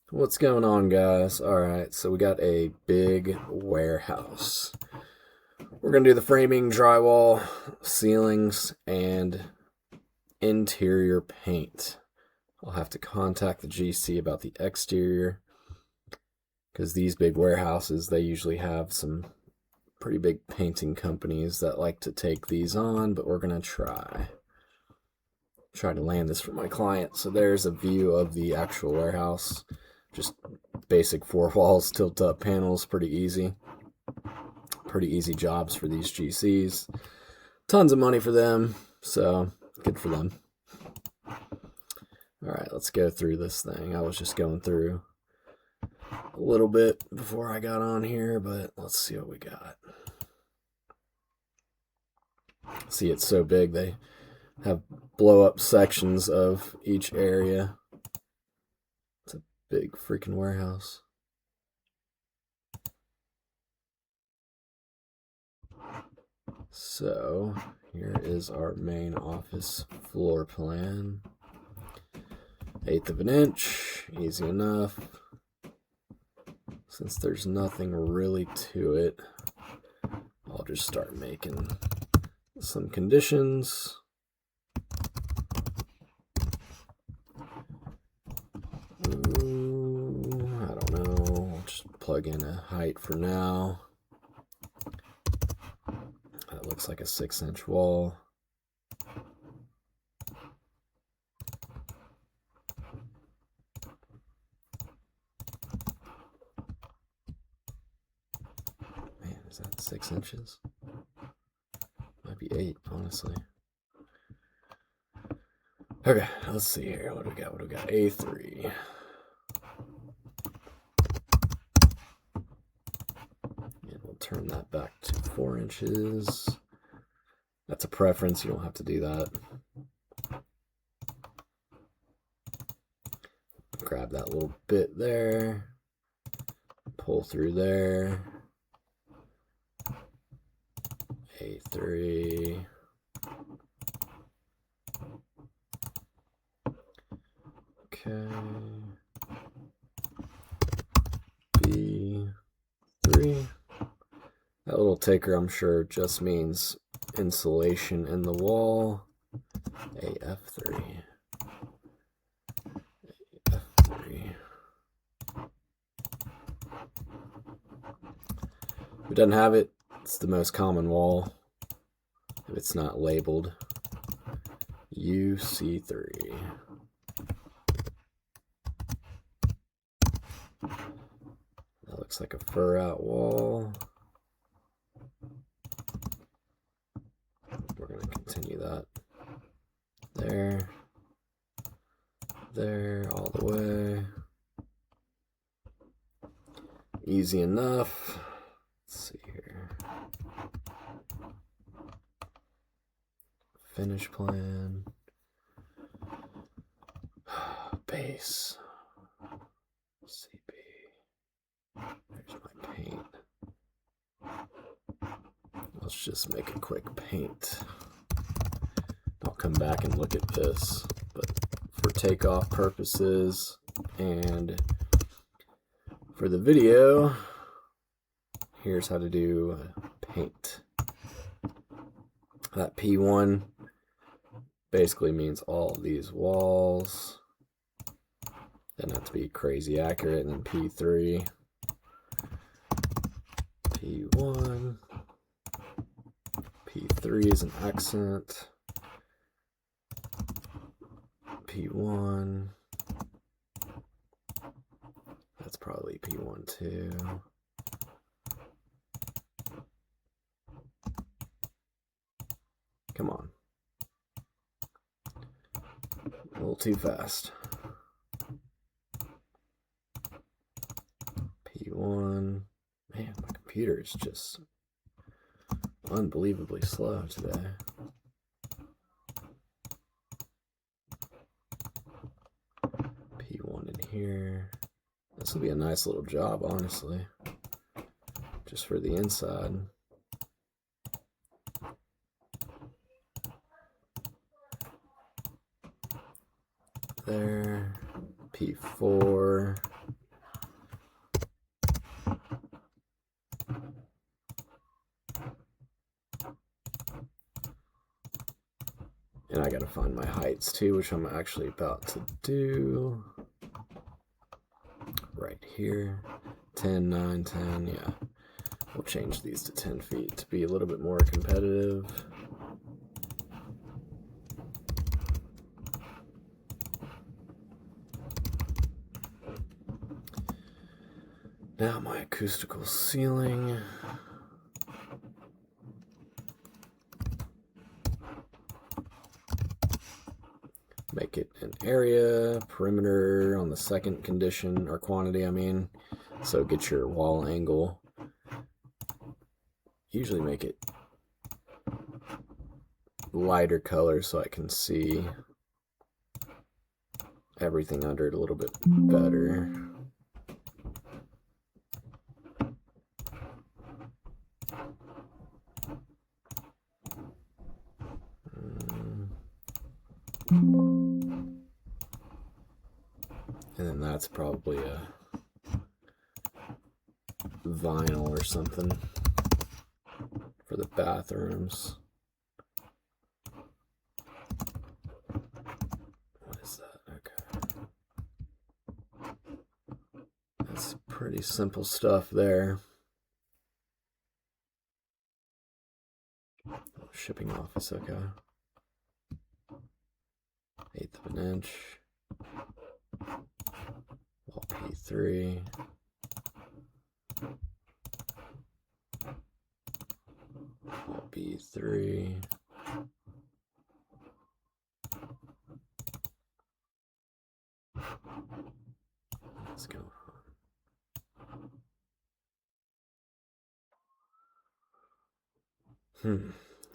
What's going on, guys? Alright, so we got a big warehouse. We're going to do the framing, drywall, ceilings, and interior paint. I'll have to contact the GC about the exterior, because these big warehouses, they usually have some pretty big painting companies that like to take these on, but we're going to try to land this for my client. So there's a view of the actual warehouse. Just basic 4 walls, tilt up panels, pretty easy jobs for these GCs. Tons of money for them, so good for them. Alright, let's go through this thing. I was just going through a little bit before I got on here, but let's see what we got. See, it's so big, they have blow up sections of each area. It's a big freaking warehouse. So here is our main office floor plan. 1/8 of an inch, easy enough. Since there's nothing really to it, I'll just start making some conditions. I don't know, I'll just plug in a height for now. That looks like a 6-inch wall. Man, is that 6 inches? Might be 8, honestly. Okay, let's see here. What do we got? A3. And we'll turn that back to 4 inches. That's a preference, you don't have to do that. Grab that little bit there, pull through there. A3. Okay. B3. That little taker, I'm sure, just means insulation in the wall. AF3. AF3. If it doesn't have it, it's the most common wall. If it's not labeled, UC3. That looks like a fur out wall. We're going to continue that. There, all the way. Easy enough. Let's see here. Finish plan. Base. CB. There's my paint. Let's just make a quick paint. I'll come back and look at this, but for takeoff purposes and for the video, here's how to do paint. That P1 basically means all of these walls. Doesn't have to be crazy accurate. And then P3. P1. P3 is an accent. P1. That's probably P1 too. Come on. A little too fast. P1. Man, my computer is just unbelievably slow today. P1 in here. This will be a nice little job, honestly. Just for the inside. There. P4. find my heights too, which I'm actually about to do. Right here. 10, 9, 10, yeah. We'll change these to 10 feet to be a little bit more competitive. Now my acoustical ceiling. Make it an area, perimeter on the second condition, or quantity, I mean. So get your wall angle. Usually make it lighter color so I can see everything under it a little bit better. And then that's probably a vinyl or something for the bathrooms. What is that? Okay. That's pretty simple stuff there. Shipping office, okay. 1/8 of an inch. Wall P3. Wall B3. Let's go.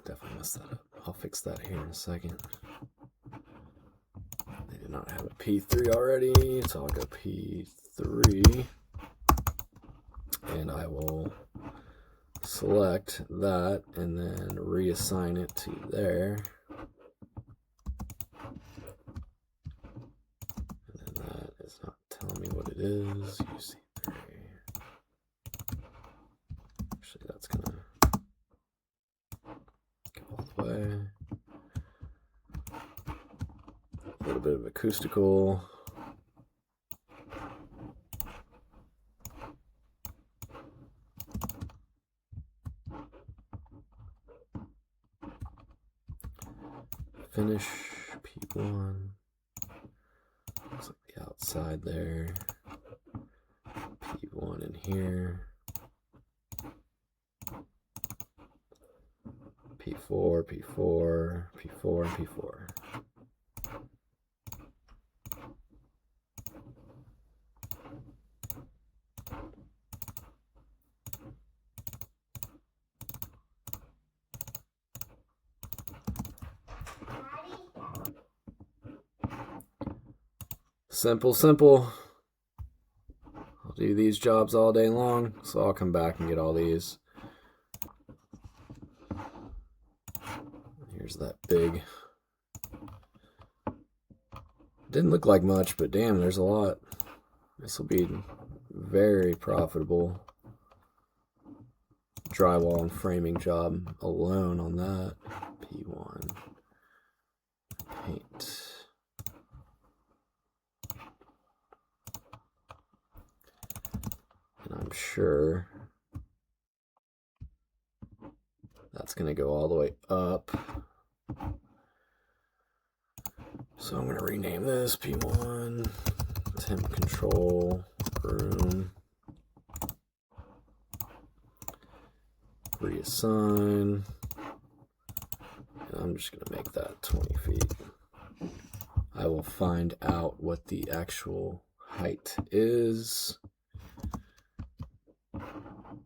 Definitely messed that up. I'll fix that here in a second. They did not have a P3 already, so I'll go P3. And I will select that and then reassign it to there. And then that is not telling me what it is. UC3. Actually, that's gonna go all the way. A little bit of acoustical. Finish P1. Looks like the outside there. P1 in here. P4, P4, P4, and P4. Simple, simple. I'll do these jobs all day long, so I'll come back and get all these. Here's that big. Didn't look like much, but damn, there's a lot. This will be very profitable. Drywall and framing job alone on that. P1. Paint. And I'm sure that's going to go all the way up. So I'm going to rename this P1, temp control, room, reassign, and I'm just going to make that 20 feet. I will find out what the actual height is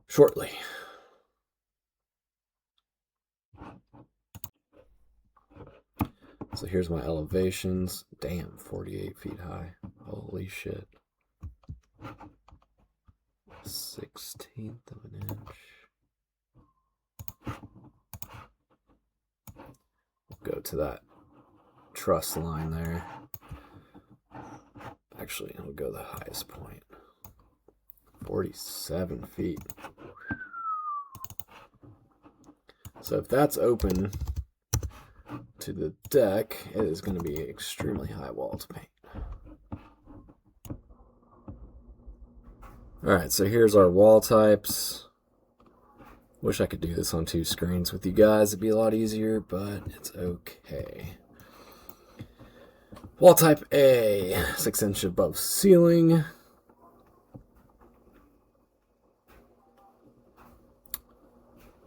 shortly. So here's my elevations. Damn, 48 feet high. Holy shit. 1/16 of an inch. We'll go to that truss line there. Actually, I'll go the highest point. 47 feet. So if that's open to the deck, it is going to be extremely high wall to paint. Alright, so here's our wall types. Wish I could do this on 2 screens with you guys. It'd be a lot easier, but it's okay. Wall type A, 6 inch above ceiling.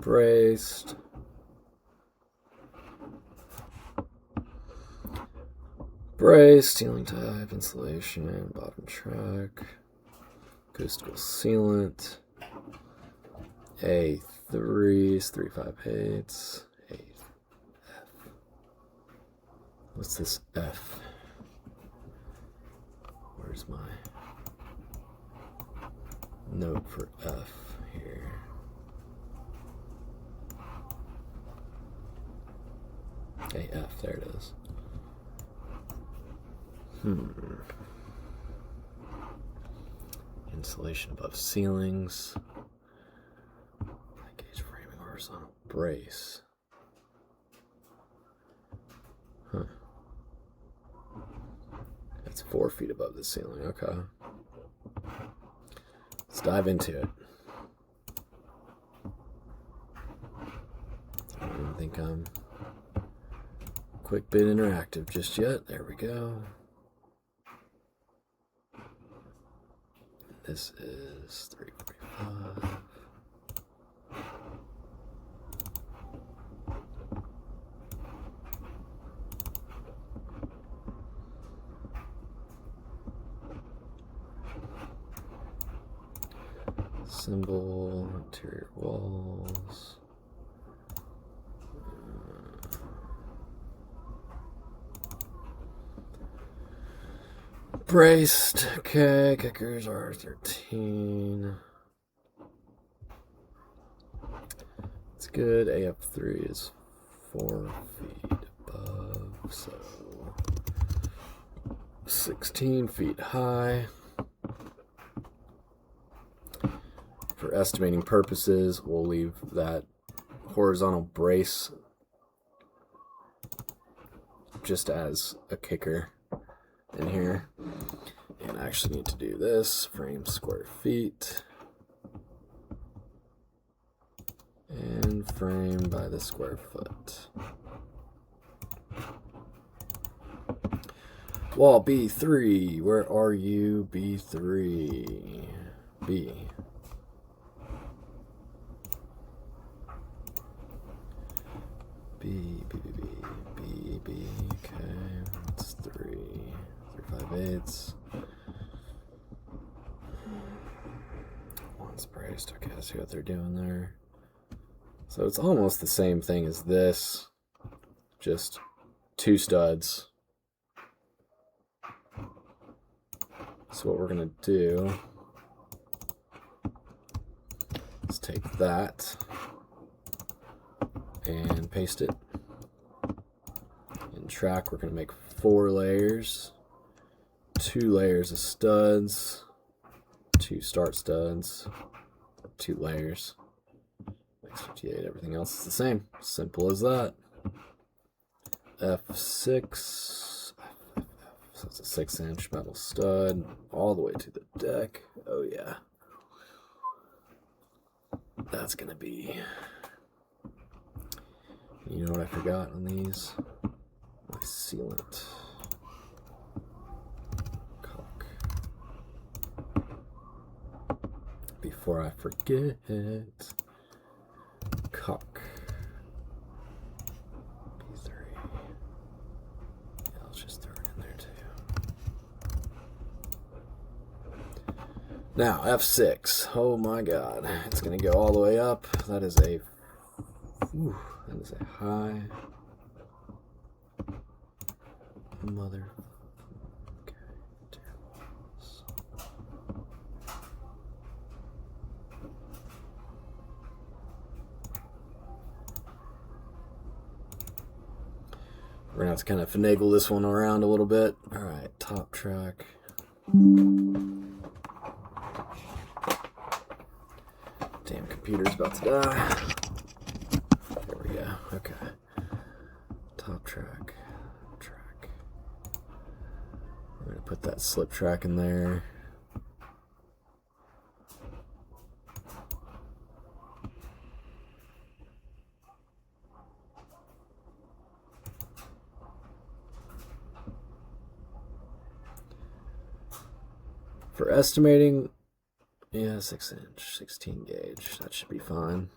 Braced. Braced, ceiling type, insulation, bottom track, acoustical sealant. A3s, 3/5/8. A F. What's this F? Where's my note for F here? AF, there it is. Insulation above ceilings. Gauge framing horizontal brace. That's 4 feet above the ceiling. Okay. Let's dive into it. I don't even think I'm Quickbid interactive just yet. There we go. This is 345. Symbol, interior walls. Braced, okay, kickers are 13. It's good. AF3 is 4 feet above, so 16 feet high. For estimating purposes, we'll leave that horizontal brace just as a kicker in here. And I actually need to do this, frame square feet, and frame by the square foot. Wall B3, where are you, B3? B. B, okay, that's 3/5/8. One's braced, okay, I see what they're doing there. So it's almost the same thing as this, just 2 studs. So what we're gonna do is take that and paste it. In track, we're going to make 4 layers, 2 layers of studs, 2 start studs, 2 layers. Makes 58. Everything else is the same. Simple as that. F6. So it's a 6 inch metal stud all the way to the deck. Oh yeah. That's going to be... You know what I forgot on these? My sealant. Caulk. Before I forget, caulk. B3. Yeah, let's just throw it in there too. Now, F6. Oh my god. It's going to go all the way up. That is a... Whew. That is a high mother. Okay, we're gonna have to kind of finagle this one around a little bit. All right, top track. Damn, computer's about to die. Okay, top track. slip track in there. For estimating, yeah, 6-inch, 16 gauge. That should be fine.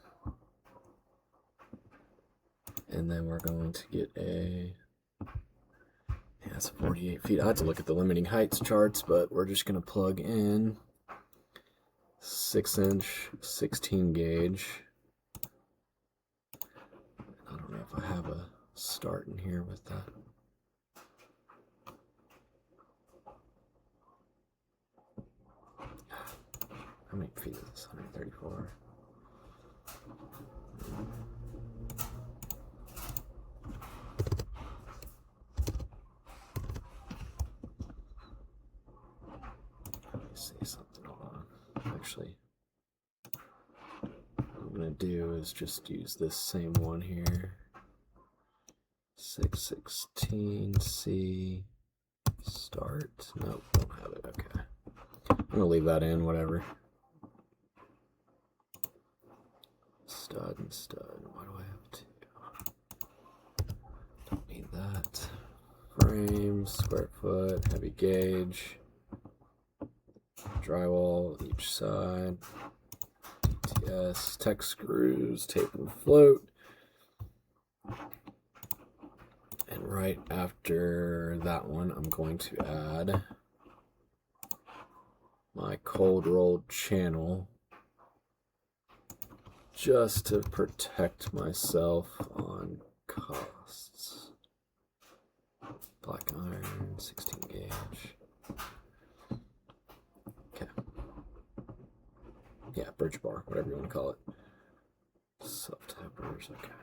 And then we're going to get a, yeah, it's 48 feet. I have to look at the limiting heights charts, but we're just going to plug in 6-inch, 16 gauge. I don't know if I have a start in here with that. How many feet is this? 134. Let me see something. Hold on. Actually, what I'm going to do is just use this same one here. 616C start. Nope, don't have it. Okay. I'm going to leave that in, whatever. Stud and stud. Why do I have two? Don't need that. Frame, square foot, heavy gauge, drywall each side, DTS, tech screws, tape and float. And right after that one, I'm going to add my cold rolled channel just to protect myself on costs. Black iron, 16 gauge. Okay. Yeah, bridge bar, whatever you want to call it. Self-tappers, okay.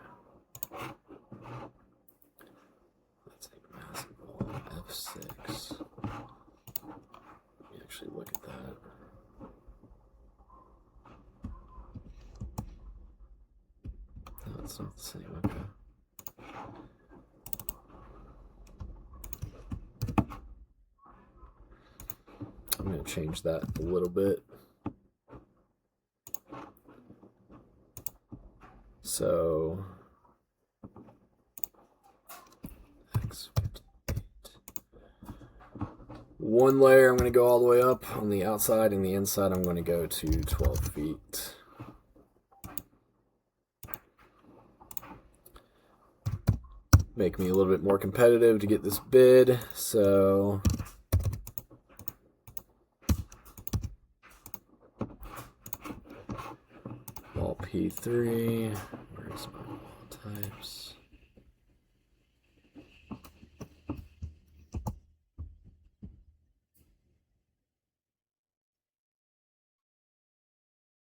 That's a massive wall, F6. Let me actually look at that. No, it's not the same, okay. I'm going to change that a little bit. So, X58. One layer I'm going to go all the way up on the outside, and the inside I'm going to go to 12 feet. Make me a little bit more competitive to get this bid, so wall P3, where's my wall types?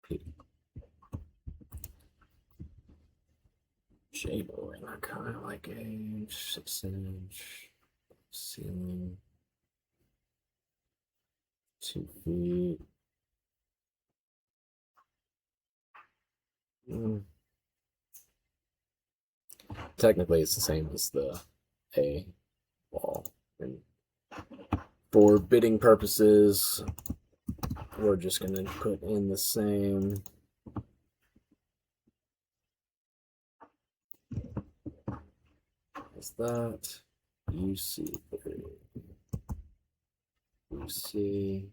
P. J-boy, I kind of like a 6-inch ceiling, 2 feet. Technically, it's the same as the A wall. And for bidding purposes, we're just going to put in the same as that. UC3. UC.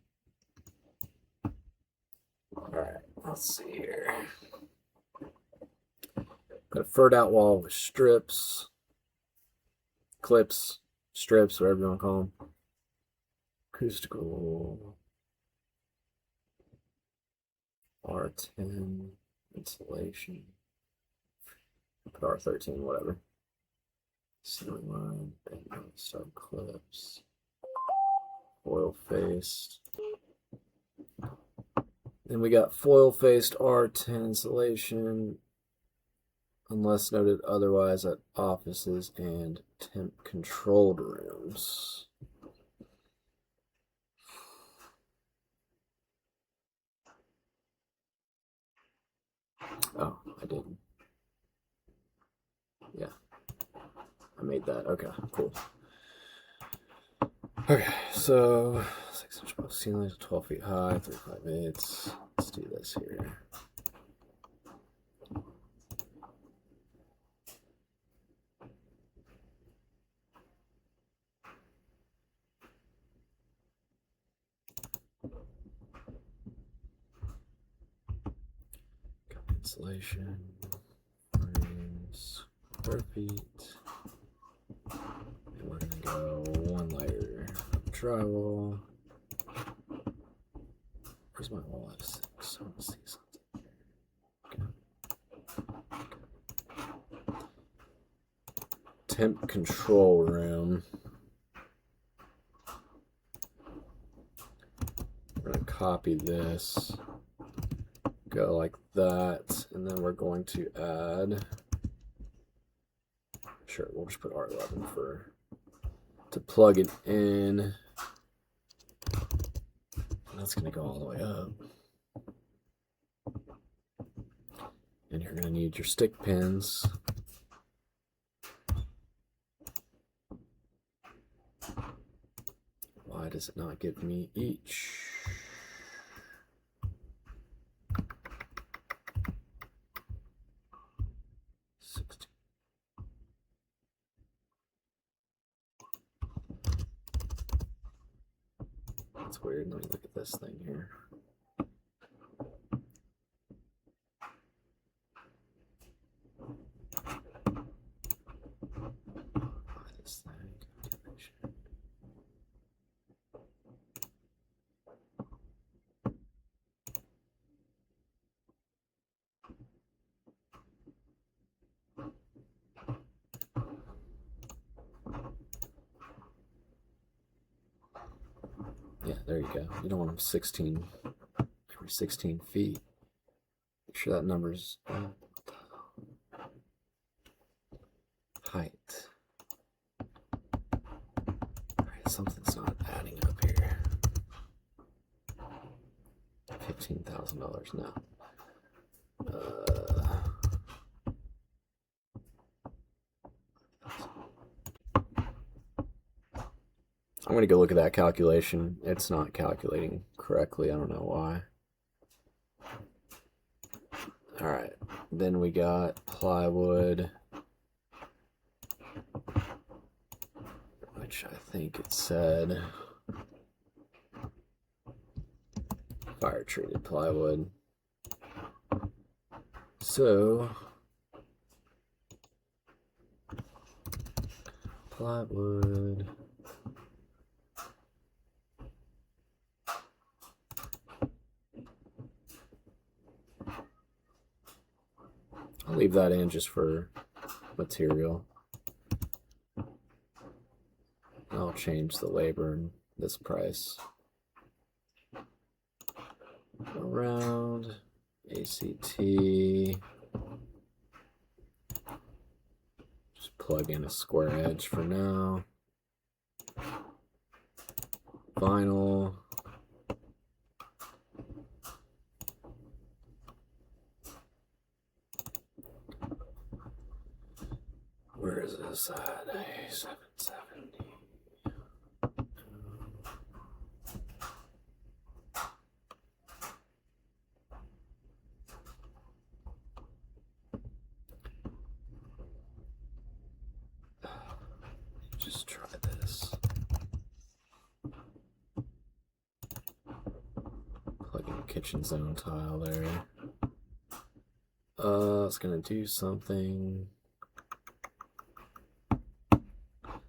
Alright, let's see here. Got a furred out wall with strips, clips, strips, whatever you want to call them. Acoustical R10 insulation. Put R13, whatever. Ceiling line, bend stud clips, foil faced. Then we got foil faced R10 insulation, unless noted otherwise, at offices and temp controlled rooms. Oh, I didn't. Yeah, I made that. Okay, cool. Okay, so 6-inch above ceiling, 12 feet high, 3/5/8. Let's do this here. Insulation, frames, square feet. And we're gonna go 1 layer of drywall. Where's my wall at 6? I want to see something. Okay. Temp control room. We're gonna copy this. Go like that, and then we're going to add, sure, we'll just put R11 to plug it in. And that's going to go all the way up. And you're going to need your stick pins. Why does it not give me each? That's weird. Let me look at this thing here. This thing. Yeah, there you go. You don't want them 16, every 16 feet. Make sure that number's height. Alright, something's not adding up here. $15,000 now. I'm going to go look at that calculation. It's not calculating correctly. I don't know why. Alright, then we got plywood, which I think it said fire treated plywood. So plywood, I'll leave that in just for material. I'll change the labor and this price around ACT. Just plug in a square edge for now. Vinyl. Where is this at? A770. Just try this. Plug in kitchen zone tile there. It's gonna do something.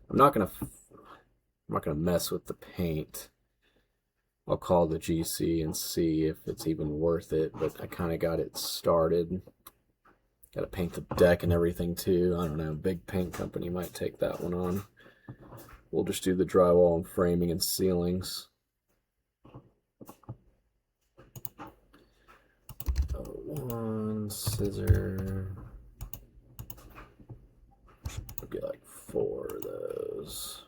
I'm not gonna mess with the paint. I'll call the GC and see if it's even worth it, but I kind of got it started. Got to paint the deck and everything too. I don't know, big paint company might take that one on. We'll just do the drywall and framing and ceilings. One scissor. We'll get like 4 of those.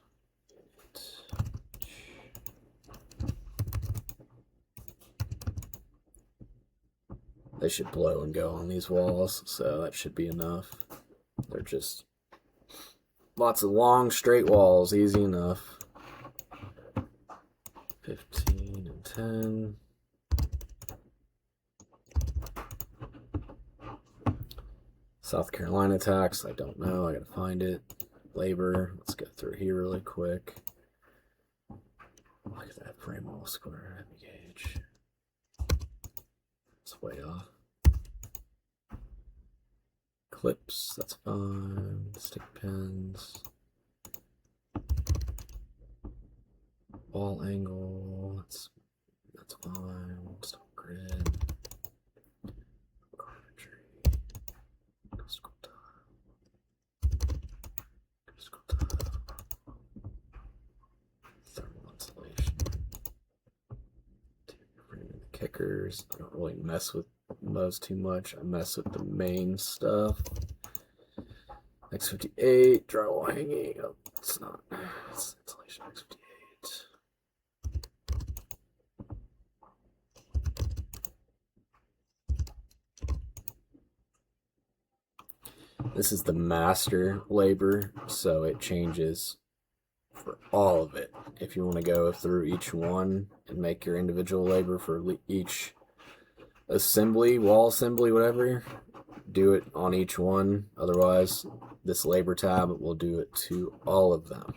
They should blow and go on these walls, so that should be enough. They're just lots of long straight walls, easy enough. 15 and 10. South Carolina tax, I don't know. I gotta find it. Labor, let's go through here really quick. Look at that frame wall square gauge. It's way off. Clips, that's fine. Stick pins. Wall angle, that's fine. Stone grid. Carpentry. Crystal tile. Crystal tile. Thermal insulation. Framing the kickers. I don't really mess with those too much. I mess with the main stuff. X58, drywall hanging. Oh, it's not. It's insulation X58. This is the master labor, so it changes for all of it. If you want to go through each one and make your individual labor for each assembly, wall assembly, whatever, do it on each one. Otherwise, this labor tab will do it to all of them.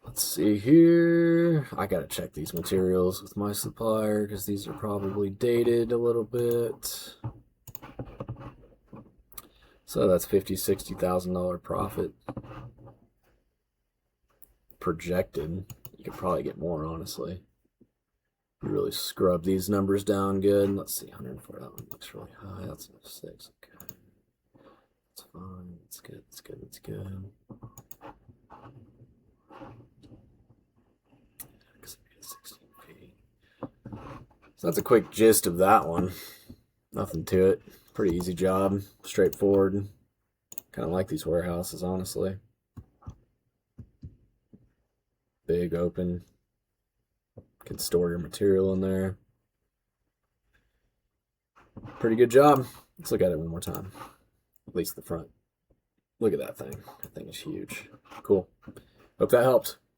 Let's see here. I gotta check these materials with my supplier because these are probably dated a little bit. So that's $50,000-$60,000 profit projected. You could probably get more, honestly. You really scrub these numbers down good. Let's see, 104. That one looks really high. That's a 6. Okay, that's fine. It's good. It's good. It's good. So that's a quick gist of that one. Nothing to it. Pretty easy job, straightforward. Kind of like these warehouses, honestly. Big, open. Can store your material in there. Pretty good job. Let's look at it one more time. At least the front. Look at that thing. That thing is huge. Cool. Hope that helped.